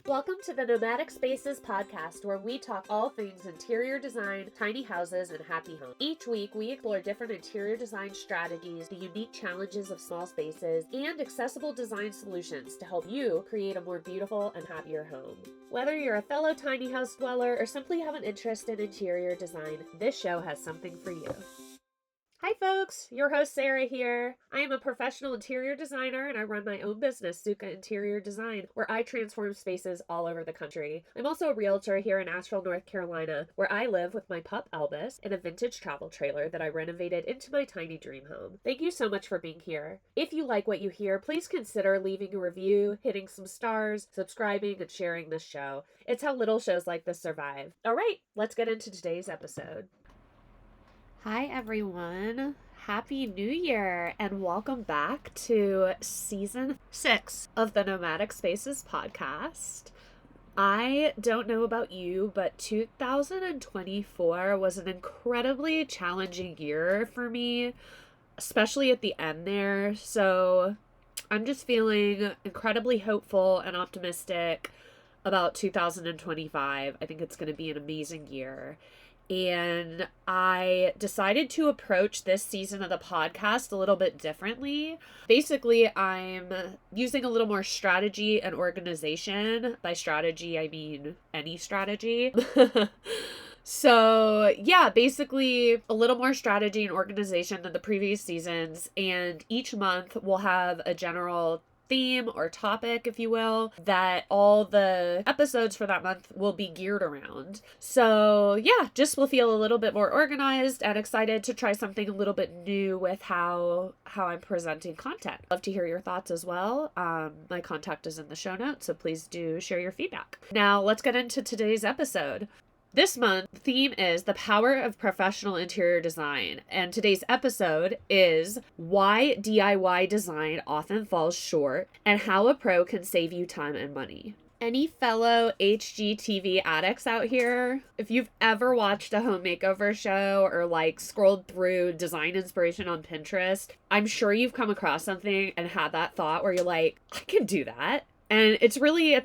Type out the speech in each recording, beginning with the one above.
Welcome to the Nomadic Spaces podcast, where we talk all things interior design, tiny houses, and happy homes. Each week, we explore different interior design strategies, the unique challenges of small spaces, and accessible design solutions to help you create a more beautiful and happier home. Whether you're a fellow tiny house dweller or simply have an interest in interior design, this show has something for you. Hi folks, your host Sarah here. I am a professional interior designer and I run my own business, Suka Interior Design, where I transform spaces all over the country. I'm also a realtor here in Asheville, North Carolina, where I live with my pup Elvis in a vintage travel trailer that I renovated into my tiny dream home. Thank you so much for being here. If you like what you hear, please consider leaving a review, hitting some stars, subscribing, and sharing this show. It's how little shows like this survive. All right, let's get into today's episode. Hi everyone, Happy New Year and welcome back to season 6 of the Nomadic Spaces podcast. I don't know about you, but 2024 was an incredibly challenging year for me, especially at the end there. So I'm just feeling incredibly hopeful and optimistic about 2025. I think it's going to be an amazing year. And I decided to approach this season of the podcast a little bit differently. Basically, I'm using a little more strategy and organization. By strategy, I mean any strategy. So yeah, basically a little more strategy and organization than the previous seasons. And each month we'll have a general theme or topic, if you will, that all the episodes for that month will be geared around. So yeah, just will feel a little bit more organized and excited to try something a little bit new with how I'm presenting content. Love to hear your thoughts as well. My contact is in the show notes, so please do share your feedback. Now let's get into today's episode. This month, the theme is the power of professional interior design, and today's episode is why DIY design often falls short and how a pro can save you time and money. Any fellow HGTV addicts out here? If you've ever watched a home makeover show or scrolled through design inspiration on Pinterest, I'm sure you've come across something and had that thought where you're like, I can do that. And it's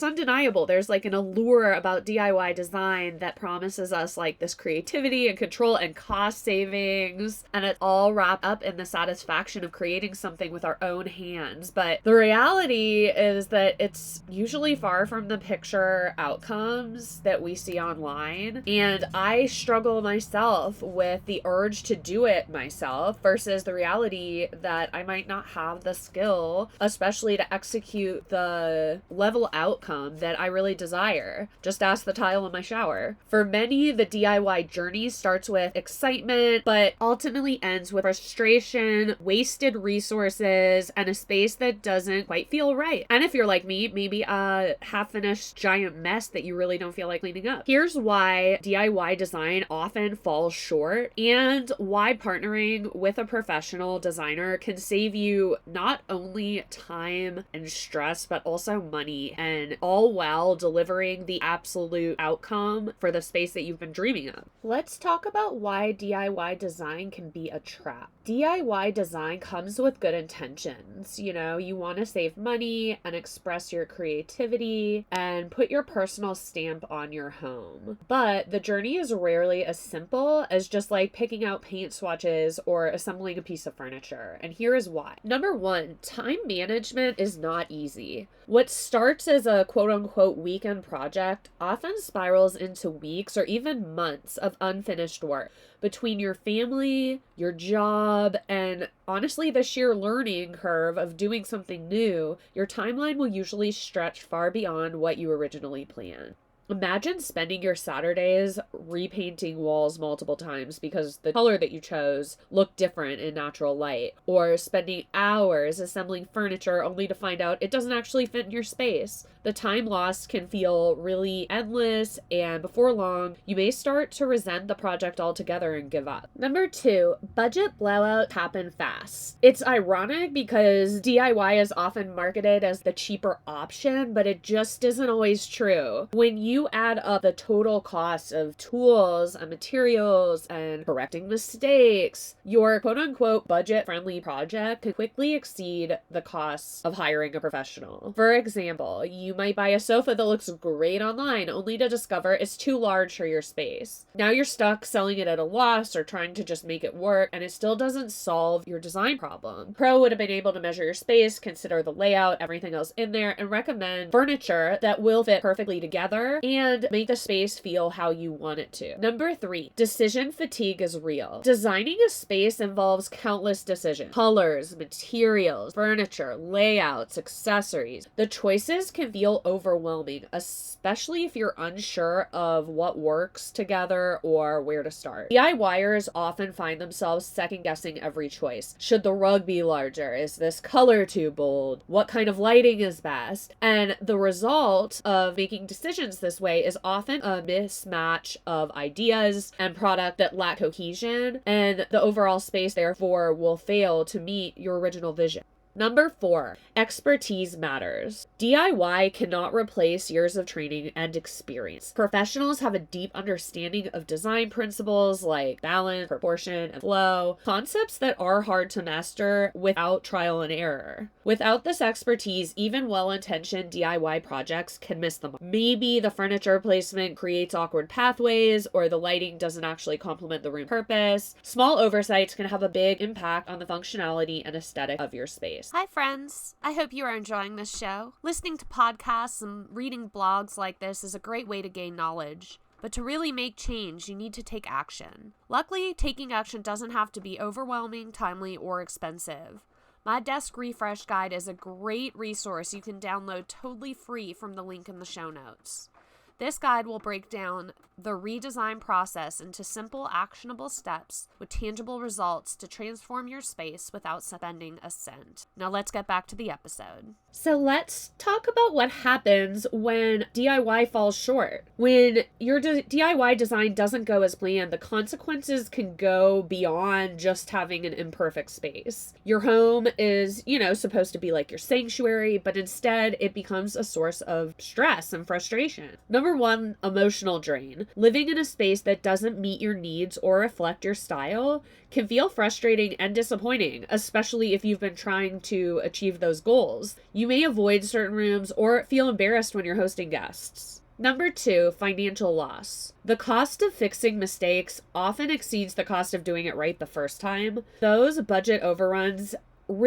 undeniable. There's an allure about DIY design that promises us this creativity and control and cost savings. And it's all wrapped up in the satisfaction of creating something with our own hands. But the reality is that it's usually far from the picture outcomes that we see online. And I struggle myself with the urge to do it myself versus the reality that I might not have the skill, especially to execute the level outcome that I really desire. Just ask the tile in my shower. For many, the DIY journey starts with excitement, but ultimately ends with frustration, wasted resources, and a space that doesn't quite feel right. And if you're like me, maybe a half-finished giant mess that you really don't feel like cleaning up. Here's why DIY design often falls short and why partnering with a professional designer can save you not only time and stress, but also money, and all while delivering the absolute outcome for the space that you've been dreaming of. Let's talk about why DIY design can be a trap. DIY design comes with good intentions. You want to save money and express your creativity and put your personal stamp on your home. But the journey is rarely as simple as just picking out paint swatches or assembling a piece of furniture. And here is why. Number one, time management is not easy. What starts as a quote-unquote weekend project often spirals into weeks or even months of unfinished work. Between your family, your job, and honestly the sheer learning curve of doing something new, your timeline will usually stretch far beyond what you originally planned. Imagine spending your Saturdays repainting walls multiple times because the color that you chose looked different in natural light, or spending hours assembling furniture only to find out it doesn't actually fit in your space. The time lost can feel really endless, and before long, you may start to resent the project altogether and give up. Number 2, budget blowouts happen fast. It's ironic because DIY is often marketed as the cheaper option, but it just isn't always true. When you you add up the total cost of tools and materials and correcting mistakes, your quote-unquote budget-friendly project could quickly exceed the costs of hiring a professional. For example, you might buy a sofa that looks great online only to discover it's too large for your space. Now you're stuck selling it at a loss or trying to just make it work, and it still doesn't solve your design problem. Pro would have been able to measure your space, consider the layout, everything else in there, and recommend furniture that will fit perfectly together and make the space feel how you want it to. Number 3, decision fatigue is real. Designing a space involves countless decisions. Colors, materials, furniture, layouts, accessories. The choices can feel overwhelming, especially if you're unsure of what works together or where to start. DIYers often find themselves second-guessing every choice. Should the rug be larger? Is this color too bold? What kind of lighting is best? And the result of making decisions this way is often a mismatch of ideas and product that lack cohesion, and the overall space therefore will fail to meet your original vision. Number 4, expertise matters. DIY cannot replace years of training and experience. Professionals have a deep understanding of design principles like balance, proportion, and flow, concepts that are hard to master without trial and error. Without this expertise, even well-intentioned DIY projects can miss the mark. Maybe the furniture placement creates awkward pathways, or the lighting doesn't actually complement the room purpose. Small oversights can have a big impact on the functionality and aesthetic of your space. Hi friends, I hope you are enjoying this show. Listening to podcasts and reading blogs like this is a great way to gain knowledge. But to really make change, you need to take action. Luckily, taking action doesn't have to be overwhelming, timely, or expensive. My Desk Refresh Guide is a great resource you can download totally free from the link in the show notes. This guide will break down the redesign process into simple, actionable steps with tangible results to transform your space without spending a cent. Now let's get back to the episode. So let's talk about what happens when DIY falls short. When your DIY design doesn't go as planned, the consequences can go beyond just having an imperfect space. Your home is, supposed to be like your sanctuary, but instead it becomes a source of stress and frustration. Number 1, emotional drain. Living in a space that doesn't meet your needs or reflect your style can feel frustrating and disappointing, especially if you've been trying to achieve those goals. You may avoid certain rooms or feel embarrassed when you're hosting guests. Number 2, financial loss. The cost of fixing mistakes often exceeds the cost of doing it right the first time. Those budget overruns can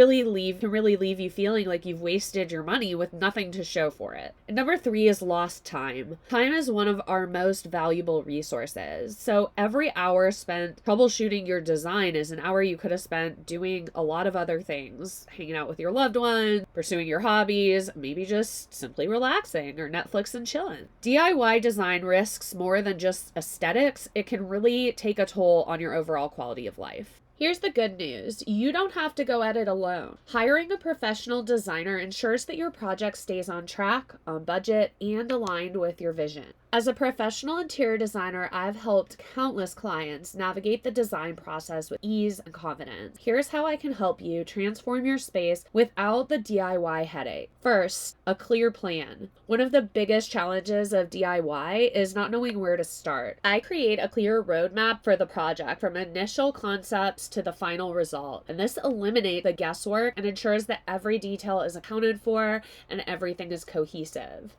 really leave you feeling like you've wasted your money with nothing to show for it. And number 3 is lost time. Time is one of our most valuable resources. So every hour spent troubleshooting your design is an hour you could have spent doing a lot of other things, hanging out with your loved ones, pursuing your hobbies, maybe just simply relaxing or Netflix and chilling. DIY design risks more than just aesthetics. It can really take a toll on your overall quality of life. Here's the good news. You don't have to go at it alone. Hiring a professional designer ensures that your project stays on track, on budget, and aligned with your vision. As a professional interior designer, I've helped countless clients navigate the design process with ease and confidence. Here's how I can help you transform your space without the DIY headache. First, a clear plan. One of the biggest challenges of DIY is not knowing where to start. I create a clear roadmap for the project from initial concepts to the final result, and this eliminates the guesswork and ensures that every detail is accounted for and everything is cohesive.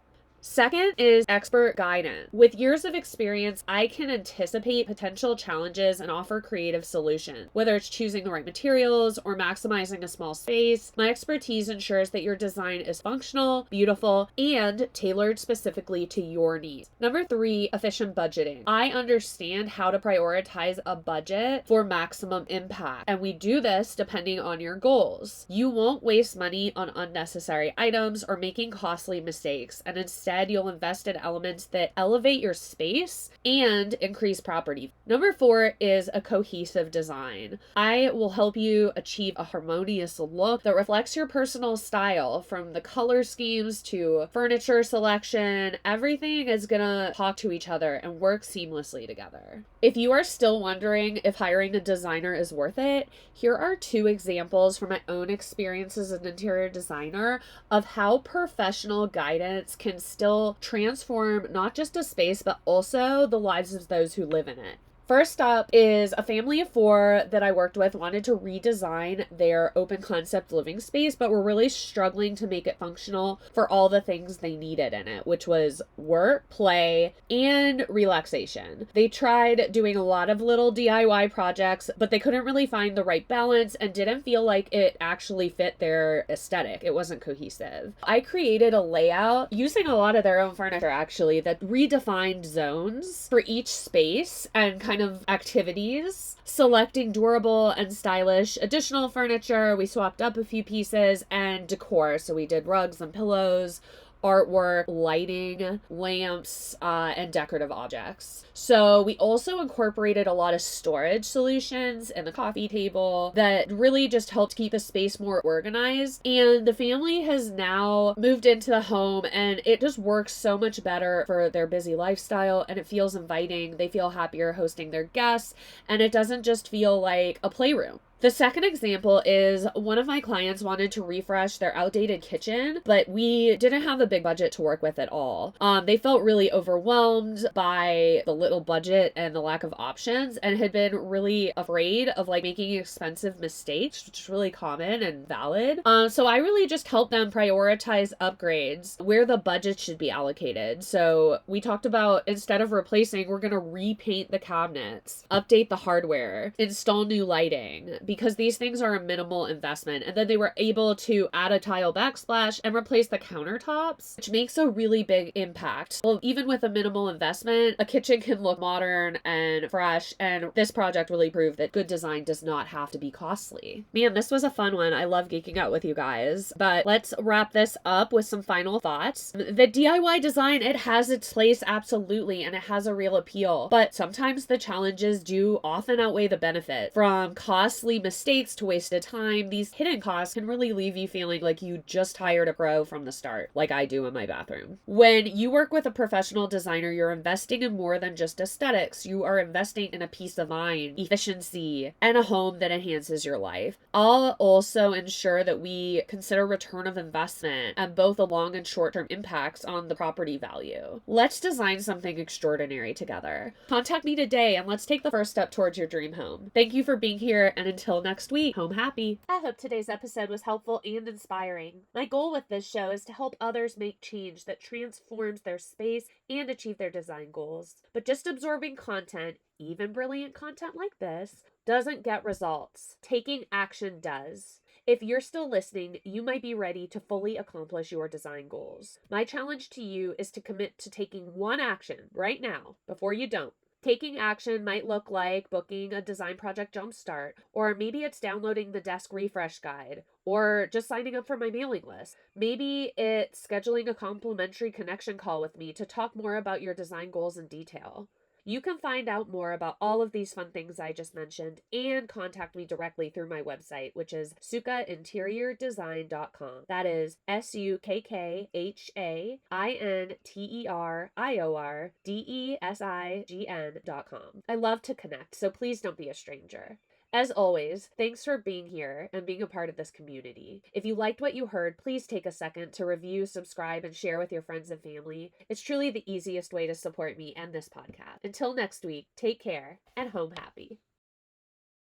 Second is expert guidance. With years of experience, I can anticipate potential challenges and offer creative solutions. Whether it's choosing the right materials or maximizing a small space, my expertise ensures that your design is functional, beautiful, and tailored specifically to your needs. Number 3, efficient budgeting. I understand how to prioritize a budget for maximum impact, and we do this depending on your goals. You won't waste money on unnecessary items or making costly mistakes, and instead you'll invest in elements that elevate your space and increase property. Number 4 is a cohesive design. I will help you achieve a harmonious look that reflects your personal style, from the color schemes to furniture selection. Everything is gonna talk to each other and work seamlessly together. If you are still wondering if hiring a designer is worth it, here are 2 examples from my own experience as an interior designer of how professional guidance can still transform not just a space, but also the lives of those who live in it. First up is a family of 4 that I worked with wanted to redesign their open concept living space, but were really struggling to make it functional for all the things they needed in it, which was work, play, and relaxation. They tried doing a lot of little DIY projects, but they couldn't really find the right balance and didn't feel like it actually fit their aesthetic. It wasn't cohesive. I created a layout using a lot of their own furniture, actually, that redefined zones for each space and kind of activities, selecting durable and stylish additional furniture. We swapped up a few pieces, and decor. So we did rugs and pillows, artwork, lighting, lamps, and decorative objects. So we also incorporated a lot of storage solutions in the coffee table that really just helped keep the space more organized. And the family has now moved into the home, and it just works so much better for their busy lifestyle, and it feels inviting. They feel happier hosting their guests, and it doesn't just feel like a playroom. The second example is one of my clients wanted to refresh their outdated kitchen, but we didn't have a big budget to work with at all. They felt really overwhelmed by the little budget and the lack of options, and had been really afraid of like making expensive mistakes, which is really common and valid. So I really just helped them prioritize upgrades where the budget should be allocated. So we talked about, instead of replacing, we're going to repaint the cabinets, update the hardware, install new lighting, because these things are a minimal investment. And then they were able to add a tile backsplash and replace the countertops, which makes a really big impact. Well, even with a minimal investment, a kitchen can look modern and fresh, and this project really proved that good design does not have to be costly. Man, this was a fun one. I love geeking out with you guys, but let's wrap this up with some final thoughts. The DIY design, it has its place, absolutely, and it has a real appeal, but sometimes the challenges do often outweigh the benefit. From costly mistakes to wasted time, these hidden costs can really leave you feeling like you just hired a pro from the start, like I do in my bathroom. When you work with a professional designer, you're investing in more than just aesthetics. You are investing in a peace of mind, efficiency, and a home that enhances your life. I'll also ensure that we consider return of investment and both the long and short-term impacts on the property value. Let's design something extraordinary together. Contact me today and let's take the first step towards your dream home. Thank you for being here, and until next week, home happy. I hope today's episode was helpful and inspiring. My goal with this show is to help others make change that transforms their space and achieve their design goals. But just absorbing content, even brilliant content like this, doesn't get results. Taking action does. If you're still listening, you might be ready to fully accomplish your design goals. My challenge to you is to commit to taking one action right now before you don't. Taking action might look like booking a design project jumpstart, or maybe it's downloading the desk refresh guide, or just signing up for my mailing list. Maybe it's scheduling a complimentary connection call with me to talk more about your design goals in detail. You can find out more about all of these fun things I just mentioned and contact me directly through my website, which is sukkainteriordesign.com. That is SUKKHAINTERIORDESIGN.com. I love to connect, so please don't be a stranger. As always, thanks for being here and being a part of this community. If you liked what you heard, please take a second to review, subscribe, and share with your friends and family. It's truly the easiest way to support me and this podcast. Until next week, take care and home happy.